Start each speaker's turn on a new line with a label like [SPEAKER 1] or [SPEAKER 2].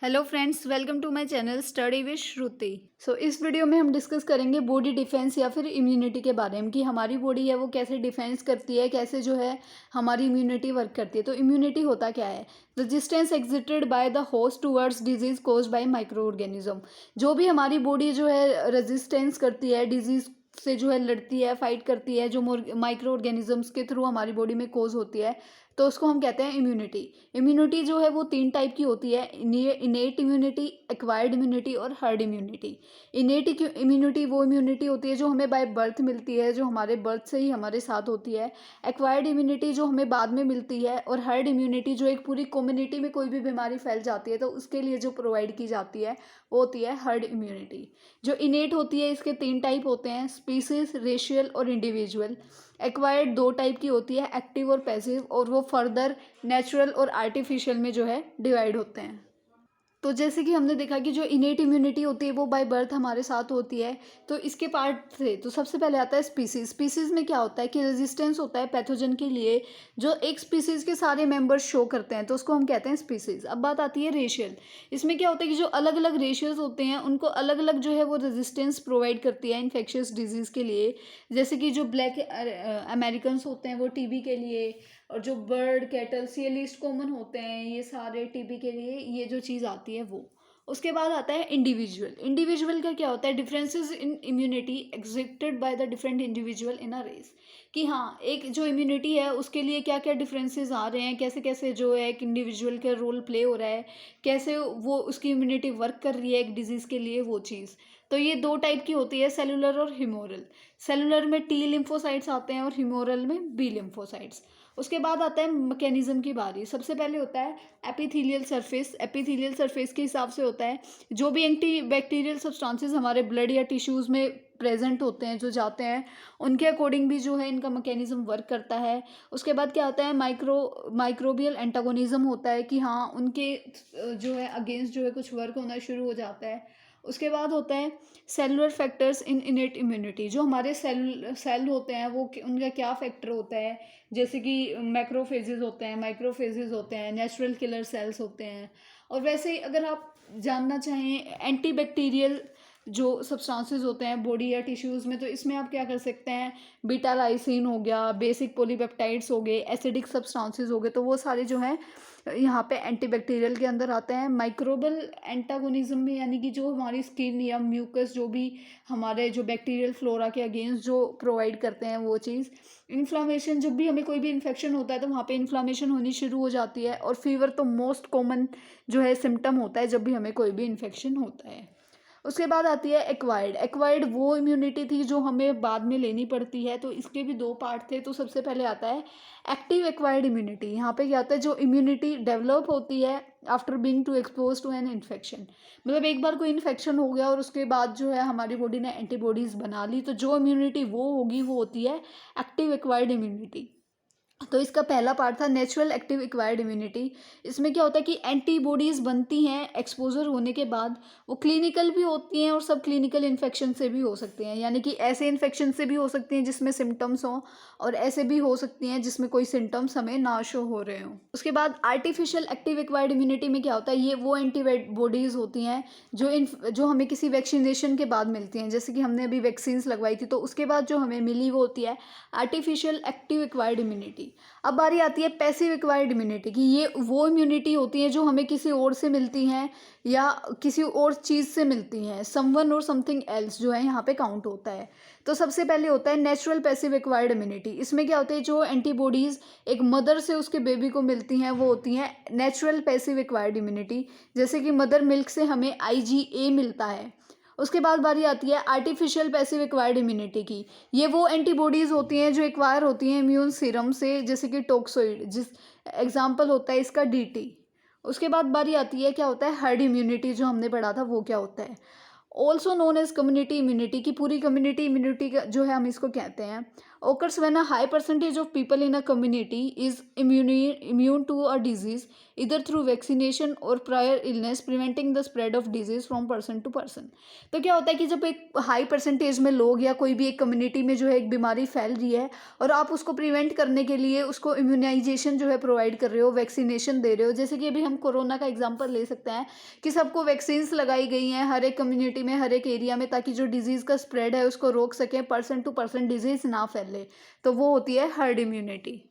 [SPEAKER 1] Hello friends, welcome to my channel study with Shruti. इस video में हम डिस्कस करेंगे बॉडी डिफेंस या फिर इम्यूनिटी के बारे में कि हमारी बॉडी है वो कैसे डिफेंस करती है, कैसे जो है हमारी इम्यूनिटी वर्क करती है। तो इम्यूनिटी होता क्या है? Resistance exerted by the host towards disease caused by micro organism. जो भी हमारी बॉडी जो है रेजिस्टेंस करती है, डिजीज से जो है लड़ती है, फाइट करती है, जो माइक्रो ऑर्गेनिजम्स के थ्रू हमारी बॉडी में कोज होती है, तो उसको हम कहते हैं इम्यूनिटी। इम्यूनिटी जो है वो 3 टाइप की होती है: इनेट इम्यूनिटी, एक्वायर्ड इम्यूनिटी और हर्ड इम्यूनिटी। इनेट इम्यूनिटी वो इम्यूनिटी होती है जो हमें बाय बर्थ मिलती है, जो हमारे बर्थ से ही हमारे साथ होती है। एक्वायर्ड इम्यूनिटी जो हमें बाद में मिलती है। और हर्ड इम्यूनिटी जो एक पूरी कम्युनिटी में कोई भी बीमारी फैल जाती है तो उसके लिए जो प्रोवाइड की जाती है वो होती है हर्ड इम्यूनिटी। जो इनेट होती है इसके 3 टाइप होते हैं: स्पीसीज, रेशियल और इंडिविजुअल। एक्वायर्ड 2 टाइप की होती है: एक्टिव और पैसिव, और वो फर्दर नेचुरल और आर्टिफिशियल में जो है डिवाइड होते हैं। तो जैसे कि हमने देखा कि जो इनेट इम्यूनिटी होती है वो बाय बर्थ हमारे साथ होती है। तो इसके पार्ट थे, तो सबसे पहले आता है स्पीसीज। स्पीसीज में क्या होता है कि रेजिस्टेंस होता है पैथोजन के लिए, जो एक स्पीसीज के सारे मेंबर्स शो करते हैं, तो उसको हम कहते हैं स्पीसीज। अब बात आती है रेशियल। इसमें क्या होता है कि जो अलग अलग रेशियल्स होते हैं उनको अलग अलग जो है वो रेजिस्टेंस प्रोवाइड करती है इन्फेक्शियस डिजीज के लिए। जैसे कि जो ब्लैक अमेरिकन होते हैं वो टीबी के लिए, और जो बर्ड कैटल्स ये लीस्ट कॉमन होते हैं ये सारे टीबी के लिए, ये जो चीज़ आती है वो। उसके बाद आता है इंडिविजुअल। इंडिविजुअल का क्या होता है? Differences in immunity existed by the different individual in a race. कि हाँ, एक जो इम्यूनिटी है उसके लिए क्या क्या डिफरेंसेस आ रहे हैं, कैसे कैसे जो है एक इंडिविजुअल का रोल प्ले हो रहा है, कैसे वो उसकी इम्यूनिटी वर्क कर रही है एक डिजीज़ के लिए, वो चीज़। तो ये 2 टाइप की होती है, सेलुलर और ह्यूमोरल। सेलुलर में टी लिम्फोसाइट्स आते हैं और ह्यूमोरल में बी लिम्फोसाइट्स। उसके बाद आता है मैकेनिज्म की बारी। सबसे पहले होता है एपिथेलियल सरफेस। एपिथेलियल सरफेस के हिसाब से होता है जो भी एंटी बैक्टीरियल सब्सटेंसेस हमारे ब्लड या टिश्यूज़ में प्रेजेंट होते हैं, जो जाते हैं, उनके अकॉर्डिंग भी जो है इनका मैकेनिज्म वर्क करता है। उसके बाद क्या होता है? माइक्रोबियल एंटागोनिज्म होता है कि हाँ, उनके जो है अगेंस्ट जो है कुछ वर्क होना शुरू हो जाता है। उसके बाद होता है cellular factors in innate immunity. जो हमारे सेल होते हैं वो उनका क्या फैक्टर होता है, जैसे कि मैक्रोफेजेस होते हैं, माइक्रोफेजेस होते हैं, नेचुरल किलर सेल्स होते हैं। और वैसे ही अगर आप जानना चाहें एंटीबैक्टीरियल जो सब्सटेंसेस होते हैं बॉडी या टिश्यूज़ में, तो इसमें आप क्या कर सकते हैं? बीटा लाइसिन हो गया, बेसिक पॉलीपेप्टाइड्स हो गए, एसिडिक सब्सटेंसेस हो गए, तो वो सारे जो हैं यहाँ पे एंटीबैक्टीरियल के अंदर आते हैं। माइक्रोबल एंटागोनिज्म में यानी कि जो हमारी स्किन या म्यूकस जो भी हमारे जो बैक्टीरियल फ्लोरा के अगेंस्ट जो प्रोवाइड करते हैं वो चीज़। इन्फ्लामेशन, जब भी हमें कोई भी इन्फेक्शन होता है तो वहाँ पे इन्फ्लामेशन होनी शुरू हो जाती है। और फीवर तो मोस्ट कॉमन जो है सिम्टम होता है जब भी हमें कोई भी इन्फेक्शन होता है। उसके बाद आती है एक्वायर्ड। एक्वायर्ड वो इम्यूनिटी थी जो हमें बाद में लेनी पड़ती है, तो इसके भी 2 पार्ट थे। तो सबसे पहले आता है एक्टिव एक्वायर्ड इम्यूनिटी। यहाँ पे क्या होता है? जो इम्यूनिटी डेवलप होती है after being to expose to an infection. मतलब एक बार कोई इन्फेक्शन हो गया और उसके बाद जो है हमारी बॉडी ने एंटीबॉडीज़ बना ली, तो जो इम्यूनिटी वो होगी वो होती है एक्टिव एक्वायर्ड इम्यूनिटी। तो इसका पहला पार्ट था नेचुरल एक्टिव एक्वायर्ड इम्यूनिटी। इसमें क्या होता है कि एंटीबॉडीज़ बनती हैं एक्सपोजर होने के बाद। वो क्लिनिकल भी होती हैं और सब क्लिनिकल इन्फेक्शन से भी हो सकती हैं, यानी कि ऐसे इन्फेक्शन से भी हो सकती हैं जिसमें सिम्टम्स हों, और ऐसे भी हो सकती हैं जिसमें कोई सिम्टम्स हमें ना शो हो रहे हों। उसके बाद आर्टिफिशियल एक्टिव एक्वायर्ड इम्यूनिटी में क्या होता है? ये वो एंटीबॉडीज़ होती हैं जो हमें किसी वैक्सीनेशन के बाद मिलती हैं। जैसे कि हमने अभी वैक्सीन्स लगवाई थी तो उसके बाद जो हमें मिली वो होती है आर्टिफिशियल एक्टिव एक्वायर्ड इम्यूनिटी। अब बारी आती है पैसिव एक्वायर्ड इम्यूनिटी की। ये वो इम्यूनिटी होती है जो हमें किसी और से मिलती हैं या किसी और चीज़ से मिलती हैं। समवन और समथिंग एल्स जो है यहाँ पे काउंट होता है। तो सबसे पहले होता है नेचुरल पैसिव एक्वायर्ड इम्यूनिटी। इसमें क्या होता है? जो एंटीबॉडीज़ एक मदर से उसके बेबी को मिलती हैं वो होती हैं नेचुरल पैसिव एक्वायर्ड इम्यूनिटी। जैसे कि मदर मिल्क से हमें IgA मिलता है। उसके बाद बारी आती है आर्टिफिशियल पैसिव एक्वायर्ड इम्यूनिटी की। ये वो एंटीबॉडीज़ होती हैं जो एक्वायर होती हैं इम्यून सीरम से, जैसे कि टोक्सोइड, जिस एग्जाम्पल होता है इसका DT। उसके बाद बारी आती है क्या होता है? हर्ड इम्यूनिटी, जो हमने पढ़ा था वो क्या होता है? Also known as community immunity की। पूरी कम्युनिटी इम्यूनिटी का जो है हम इसको कहते हैं। occurs when a high percentage of people in a community is immune to a disease either through vaccination or prior illness preventing the spread of disease from person to person। तो क्या होता है कि जब एक हाई परसेंटेज में लोग या कोई भी एक कम्युनिटी में जो है एक बीमारी फैल रही है और आप उसको प्रिवेंट करने के लिए उसको इम्यूनाइजेशन जो है प्रोवाइड कर रहे हो, वैक्सीनेशन दे रहे हो। जैसे कि अभी हम कोरोना का एग्जांपल ले सकते हैं कि सबको वैक्सीन्स लगाई गई हैं हर एक कम्युनिटी में, हर एक एरिया में, ताकि जो डिजीज़ का स्प्रेड है उसको रोक सकें, पर्सन टू पर्सन डिजीज़ ना फैले। तो वो होती है हर्ड इम्यूनिटी।